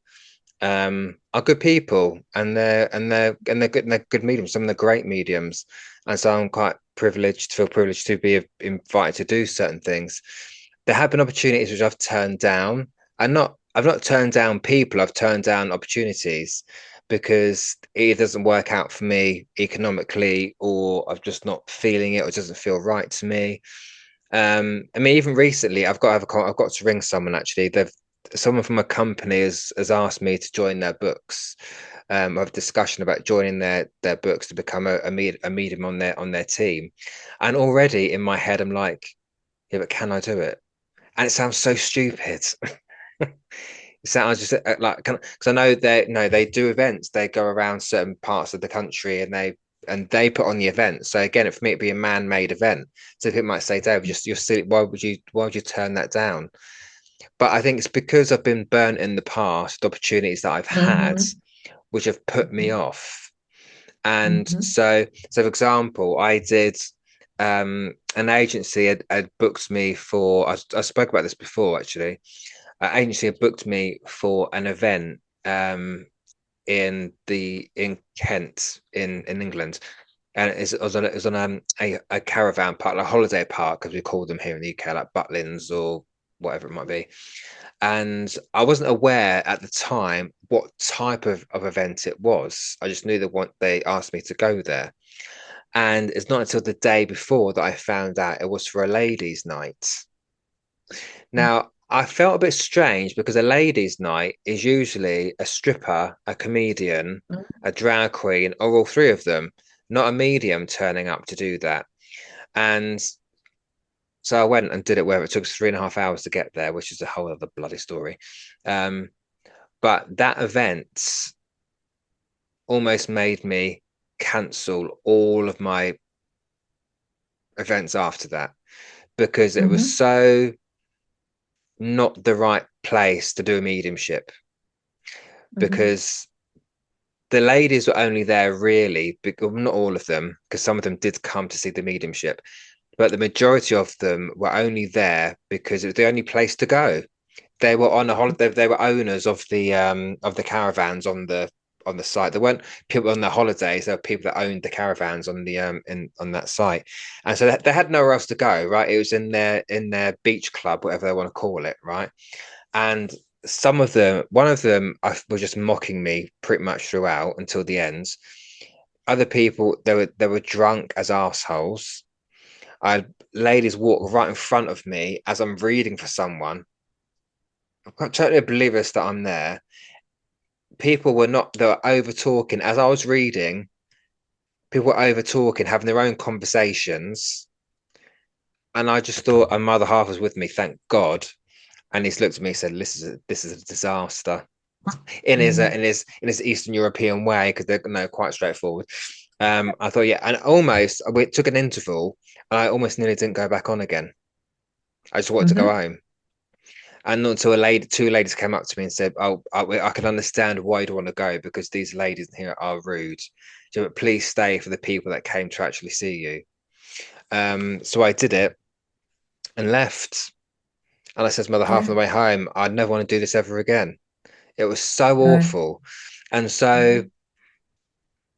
are good people, and they're good mediums. Some of them are great mediums, and so I'm quite privileged, feel privileged to be invited to do certain things. There have been opportunities which I've turned down, and not I've not turned down people. I've turned down opportunities because it doesn't work out for me economically, or I'm just not feeling it, or it doesn't feel right to me. I mean, even recently, I've got to ring someone actually. Someone from a company has asked me to join their books. Of a discussion about joining their books to become a medium on their team, and already in my head I'm like, yeah, but can I do it? And it sounds so stupid. It sounds just like, because I know they no they do events. They go around certain parts of the country and they put on the event. So again, for me, it'd be a man-made event. So people might say, Dave, just you're silly. Why would you turn that down? But I think it's because I've been burnt in the past, the opportunities that I've had, Mm-hmm. which have put me off. And Mm-hmm. so for example, I did an agency had booked me for. I spoke about this before actually. An agency had booked me for an event in Kent in England, and it was on a caravan park, like a holiday park, as we call them here in the UK, like Butlins or whatever it might be. And I wasn't aware at the time what type of event it was. I just knew that they asked me to go there. And it's not until the day before that I found out it was for a ladies' night. Now, I felt a bit strange because a ladies' night is usually a stripper, a comedian, a drag queen, or all three of them, not a medium turning up to do that. And so I went and did it where it took us 3.5 hours to get there, which is a whole other bloody story. Um, but that event almost made me cancel all of my events after that because it was Mm-hmm. so not the right place to do a mediumship Mm-hmm. because the ladies were only there really, well, not all of them, because some of them did come to see the mediumship, but the majority of them were only there because it was the only place to go. They were on a holiday. They were owners of the caravans on the site. There weren't people on their holidays. There were people that owned the caravans on the in on that site, and so they had nowhere else to go. Right, it was in their beach club, whatever they want to call it. Right, and some of them, one of them, was just mocking me pretty much throughout until the end. Other people, they were drunk as assholes. I had ladies walk right in front of me as I'm reading for someone. I'm totally oblivious that I'm there. People were not, they were over talking as I was reading. People were over talking, having their own conversations. And I just thought, and my other half was with me, thank God. And he's looked at me and said, this is a disaster Mm-hmm. in his Eastern European way, because they're no quite straightforward. I thought, yeah, and almost we took an interval and I almost nearly didn't go back on again. I just wanted to go Mm-hmm. home. And not until two ladies came up to me and said, "Oh, I can understand why you'd want to go because these ladies here are rude. So please stay for the people that came to actually see you." So I did it and left. And I said to my mother half of the Yeah. way home, "I'd never want to do this ever again." It was so No. awful. And so Mm.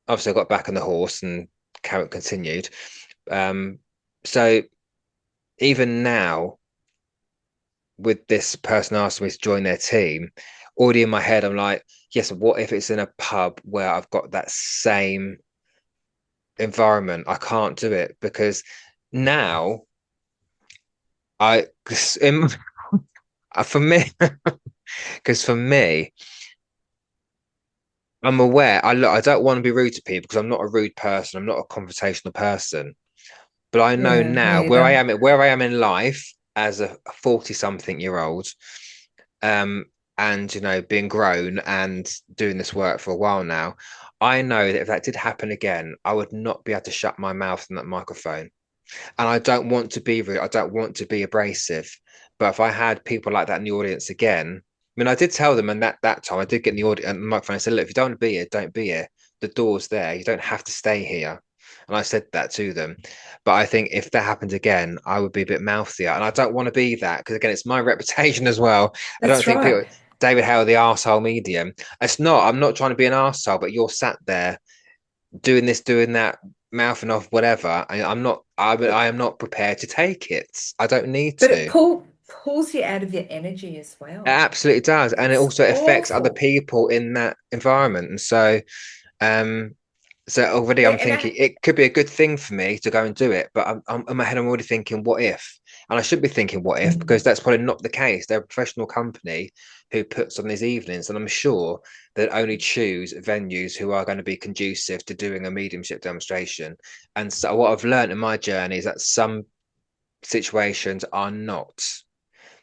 obviously I got back on the horse and carrot continued. Um, so even now, with this person asking me to join their team, already in my head, I'm like, yes, what if it's in a pub where I've got that same environment? I can't do it because now I, for me, because for me, I'm aware. I don't want to be rude to people because I'm not a rude person. I'm not a confrontational person. But I know Yeah, now me either. where I am in life as a 40-something-year-old, um, and being grown and doing this work for a while now, I know that if that did happen again, I would not be able to shut my mouth in that microphone. And I don't want to be rude. I don't want to be abrasive. But if I had people like that in the audience again, I mean, I did tell them, and that time I did get in the audience and the microphone. I said, "Look, if you don't want to be here, don't be here. The door's there. You don't have to stay here." And I said that to them. But I think if that happened again, I would be a bit mouthier, and I don't want to be that because again, it's my reputation as well. I don't That's think right. people. David Hale, the arsehole medium. It's not. I'm not trying to be an arsehole, but you're sat there doing this, doing that, mouthing off whatever. I'm not. I am not prepared to take it. I don't need But it to. pulls you out of your energy as It well. absolutely does, and it It's also affects other awful. people in that environment. And um, so already Yeah, I'm and thinking it could be a good thing for me to go and do it, but in my head I'm already thinking, what if? And I should be thinking, what if? Because mm, that's probably not the case. They're a professional company who puts on these evenings, and I'm sure that only choose venues who are going to be conducive to doing a mediumship demonstration. And so what I've learned in my journey is that some situations are not.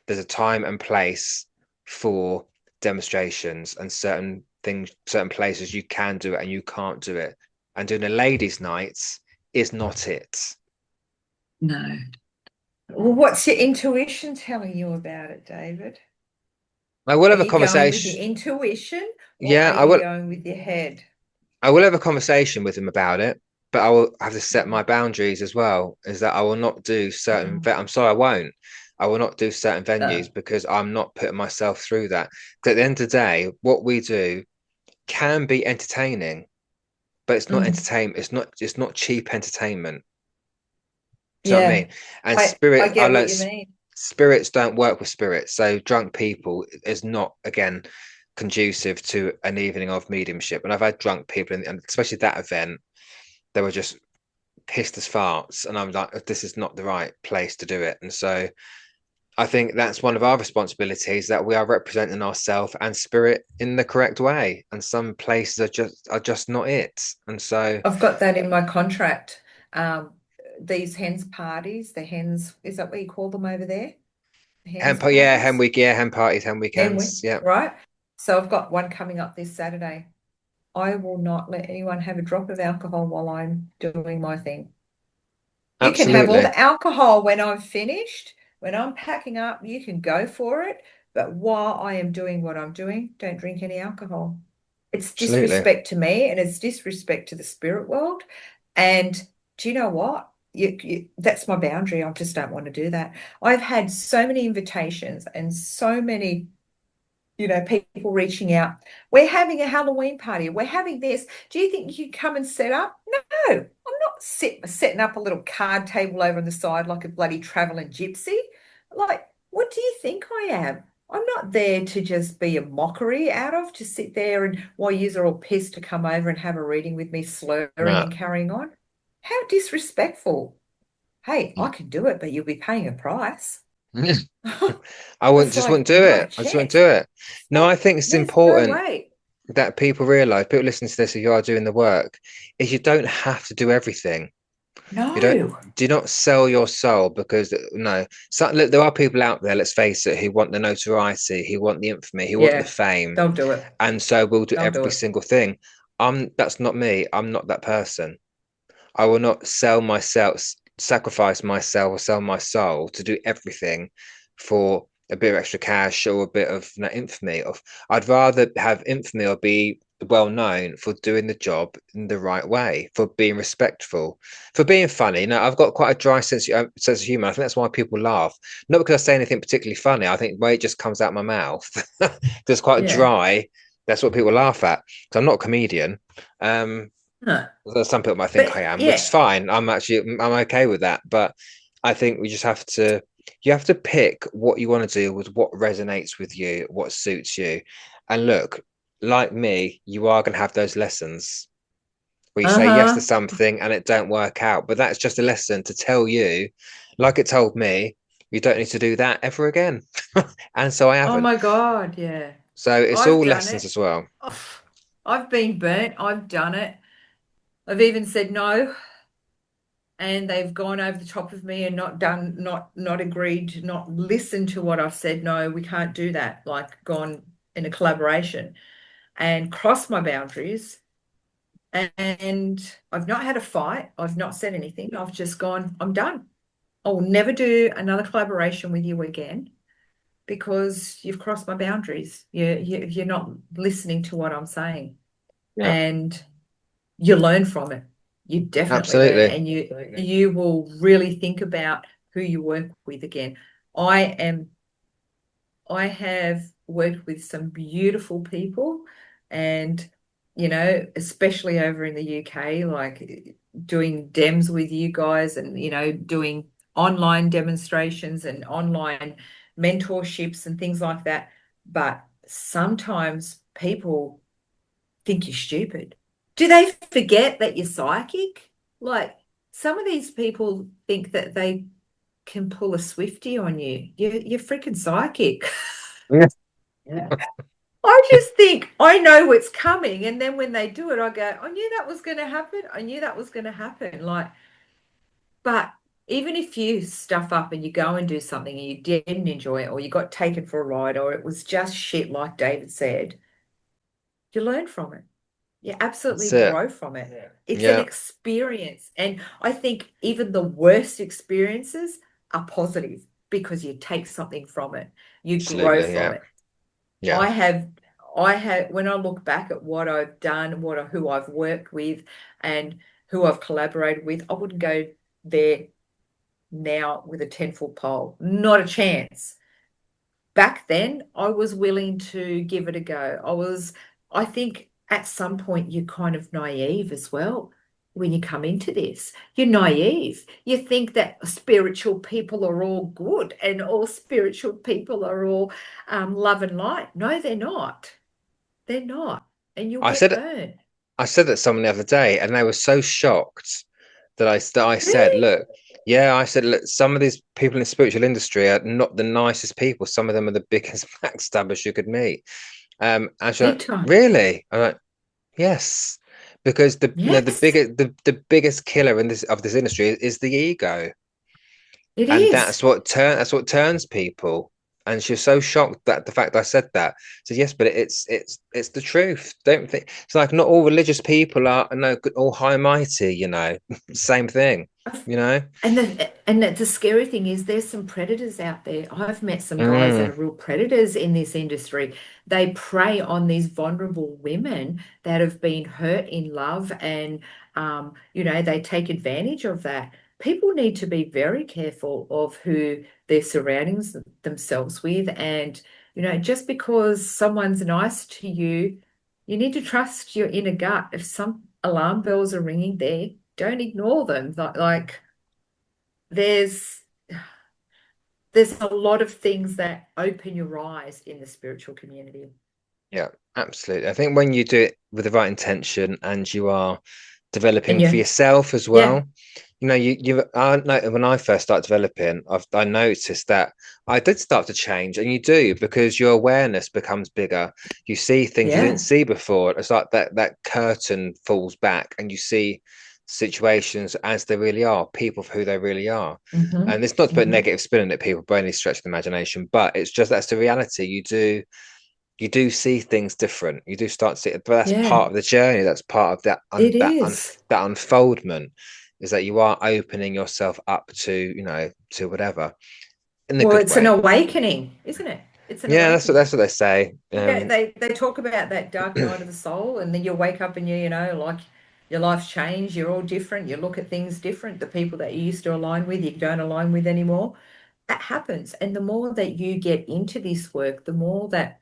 There's a time and place for demonstrations, and certain things, certain places you can do it and you can't do it. And doing a ladies' night is not it. no. Well, what's your intuition telling you about it, David? I will Are have a you going with your conversation. intuition or Yeah, are you going with your head? I will have a conversation with him about it, but I will have to set Mm. my boundaries as well. Is that I will not do certain. Mm. I'm sorry, I won't. I will not do certain No. venues because I'm not putting myself through that. Because at the end of the day, what we do can be entertaining, but it's not Mm. entertainment. It's not cheap entertainment. Do you know what I Yeah, mean? And I spirit, I get what learned you mean. spirits don't work with spirits. So drunk people is not again conducive to an evening of mediumship. And I've had drunk people, and especially that event, they were just pissed as farts, and I'm like, this is not the right place to do it. And so I think that's one of our responsibilities, that we are representing ourselves and spirit in the correct way. And some places are just not it. And so I've got that in my contract. Um, these hens parties, the hens, is that what you call them over there? The hens yeah, hen parties? week, yeah, hen parties, hen Hen week, weekends, yeah, right? So I've got one coming up this Saturday. I will not let anyone have a drop of alcohol while I'm doing my thing. You can have all absolutely, the alcohol when I'm finished. When I'm packing up, you can go for it. But while I am doing what I'm doing, don't drink any alcohol. It's absolutely. disrespect to me and it's disrespect to the spirit world. And do you know what? That's my boundary. I just don't want to do that. I've had so many invitations and so many people reaching out. We're having a Halloween party. We're having this. Do you think you can come and set up? No, I'm not setting up a little card table over on the side like a bloody traveling gypsy. Like, what do you think I am? I'm not there to just be a mockery out of, to sit there and while yous are all pissed to come over and have a reading with me, slurring No. and carrying on. How disrespectful. Hey, I can do it, but you'll be paying a price. I wouldn't It's just wouldn't like, do not a it. I just wouldn't chance. do it. It's No, I not, think it's there's no important way. that people realize, people listening to this, if you are doing the work, is you don't have to do everything. You don't No. do not sell your soul because no. So, look, there are people out there, let's face it, who want the notoriety, who want the infamy, who want the Yeah, fame, they'll do it. and so we'll do They'll do every it. single thing. That's not me. I'm not that person. I will not sell myself, sacrifice myself, or sell my soul to do everything for a bit of extra cash or a bit of infamy. Of I'd rather have infamy or be well known for doing the job in the right way, for being respectful, for being funny. Now, I've got quite a dry sense of humor. I think that's why people laugh. Not because I say anything particularly funny. I think the way it just comes out my mouth, just quite Yeah. dry. That's what people laugh at. Because I'm not a comedian. Um, Huh. some people might think I But am, which is yeah. fine. I'm okay with that. But I think we just have to you have to pick what you want to do with what resonates with you, what suits you. And look, like me, you are going to have those lessons where you say yes to Uh-huh. something and it don't work out. But that's just a lesson to tell you, like it told me, you don't need to do that ever again. And so I Oh haven't. my God, yeah. So it's I've all done lessons it. as well. Oh, I've been burnt. I've done it. I've even said no, and they've gone over the top of me and not done, not agreed, not listened to what I've said. No, we can't do that. Like gone in a collaboration and crossed my boundaries. And I've not had a fight. I've not said anything. I've just gone, I'm done. I will never do another collaboration with you again because you've crossed my boundaries. You're not listening to what I'm saying. Yeah, And you learn from it. You definitely learn, absolutely. and you will really think about who you work with again. I am I have worked with some beautiful people, and especially over in the UK, like doing dems with you guys, and doing online demonstrations and online mentorships and things like that. But sometimes people think you're stupid. Do they forget that you're psychic? Like some of these people think that they can pull a Swifty on you. You're freaking psychic. Yeah. Yeah. I just think I know what's coming, and then when they do it, I go, I knew that was going to happen. I knew that was going to happen. Like, but even if you stuff up and you go and do something and you didn't enjoy it, or you got taken for a ride, or it was just shit, like David said, you learn from it. You absolutely That's it. grow from it. Yeah. It's an Yeah, experience. And I think even the worst experiences are positive because you take something from it. You grow absolutely. from Yeah, it. yeah. I have I have when I look back at what I've done, who I've worked with and who I've collaborated with, I wouldn't go there now with a 10-foot pole. Not a chance. Back then I was willing to give it a go. I think at some point you're kind of naive as well when you come into this. You're naive. You think that spiritual people are all good and all spiritual people are all love and light. No, they're not. They're not. And you'll I get said burned. I said that to someone the other day, and they were so shocked that I said, Really? look, yeah, I said, look, some of these people in the spiritual industry are not the nicest people. Some of them are the biggest backstabbers you could meet. And she's Big like, time. really? I'm like, yes, because Yes, the biggest killer in this industry is the ego, it and is. that's what turns people. And she was so shocked that the fact I said that. So yes, but it's the truth. Don't think it's like not all religious people are no good, all high mighty. Same thing. You know. And the scary thing is there's some predators out there. I've met some guys that Mm, are real predators in this industry. They prey on these vulnerable women that have been hurt in love and they take advantage of that. People need to be very careful of who they're surrounding themselves with. And, just because someone's nice to you, you need to trust your inner gut. If some alarm bells are ringing there, don't ignore them. Like there's there's a lot of things that open your eyes in the spiritual community. yeah, absolutely. I think when you do it with the right intention and you are And developing for you, yourself as yeah, well. I know when I first started developing, I noticed that I did start to change, and you do because your awareness becomes bigger. You see things you didn't yeah, see before. It's like that curtain falls back, and you see situations as they really are, people for who they really are. And it's not to put hmm negative spin on it, people by any stretch of the imagination, but it's just that's the reality. You do see things different. You do start to see it, but that's yeah, part of the journey. That's part of it is. that unfoldment is that you are opening yourself up to to whatever. in a Well, good it's an way. awakening, isn't it? It's an Yeah, awakening. that's what they say. Yeah, they talk about that dark night of the soul, and then you wake up and like your life's changed, you're all different, you look at things different. The people that you used to align with, you don't align with anymore. That happens. And the more that you get into this work, the more that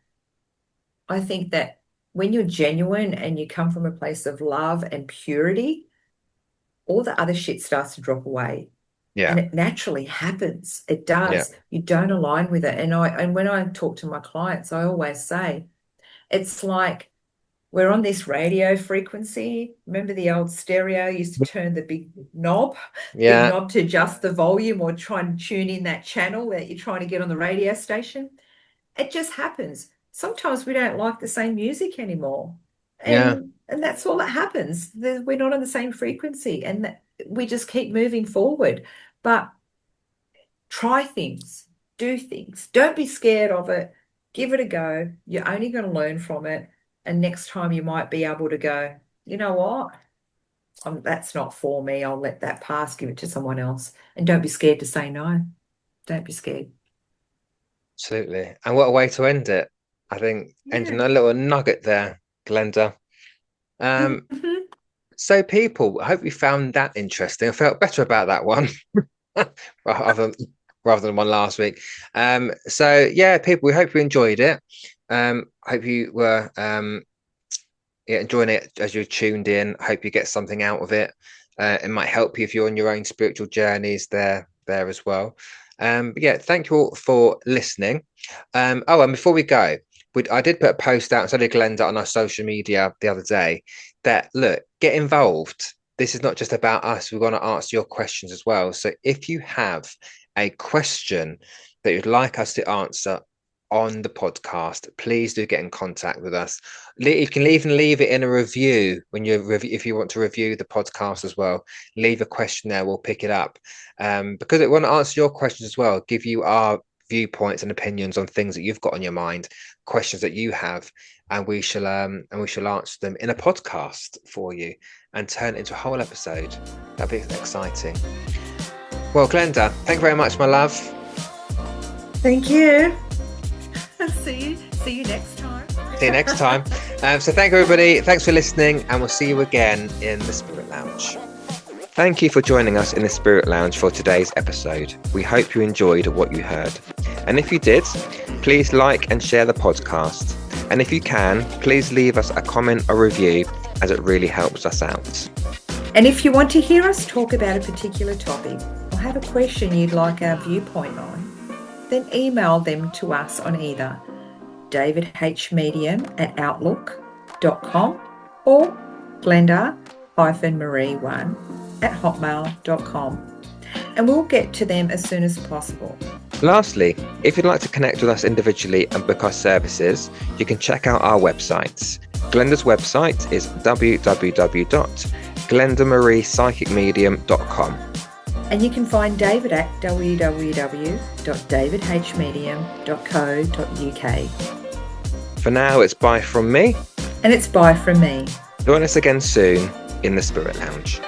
I think that when you're genuine and you come from a place of love and purity, all the other shit starts to drop away. Yeah, And it naturally happens. It yeah, does. You don't align with it. And when I talk to my clients, I always say, it's like we're on this radio frequency. Remember the old stereo used to turn the big yeah, knob to adjust the volume or try and tune in that channel that you're trying to get on the radio station. It just happens. Sometimes we don't like the same music anymore. yeah. And that's all that happens. We're not on the same frequency and we just keep moving forward. But try things, do things. Don't be scared of it. Give it a go. You're only going to learn from it. And next time you might be able to go, you know what? That's not for me. I'll let that pass, give it to someone else. And don't be scared to say no. Don't be scared. Absolutely. And what a way to end it. I think ending Yeah. a little nugget there, Glenda. Um, Mhm. so people, I hope you found that interesting. I felt better about that one rather than one last week. So yeah, people, we hope you enjoyed it. Hope you were yeah, enjoying it as you tuned in. Hope you get something out of it. It might help you if you're on your own spiritual journeys there as well. But yeah, thank you all for listening. Oh, and before we go, I did put a post out, and so did Glenda on our social media the other day, that look, get involved. This is not just about us. We want to answer your questions as well. So if you have a question that you'd like us to answer on the podcast, please do get in contact with us. You can even leave it in a review when if you want to review the podcast as well. Leave a question there, we'll pick it up, because it want to answer your questions as well, give you our viewpoints and opinions on things that you've got on your mind, questions that you have, and we shall answer them in a podcast for you and turn it into a whole episode. That'd be exciting. Well, Glenda, thank you very much, my love. Thank you. See you next time. See you next time. So thank you, everybody. Thanks for listening, and we'll see you again in the Spirit Lounge. Thank you for joining us in the Spirit Lounge for today's episode. We hope you enjoyed what you heard. And if you did, please like and share the podcast. And if you can, please leave us a comment or review, as it really helps us out. And if you want to hear us talk about a particular topic or have a question you'd like our viewpoint on, then email them to us on either davidhmedium@outlook.com or glenda-marie1@hotmail.com, and we'll get to them as soon as possible. Lastly, if you'd like to connect with us individually and book our services, you can check out our websites. Glenda's website is www.glendamariepsychicmedium.com. And you can find David at www.davidhmedium.co.uk. For now, it's bye from me. And it's bye from me. Join us again soon in the Spirit Lounge.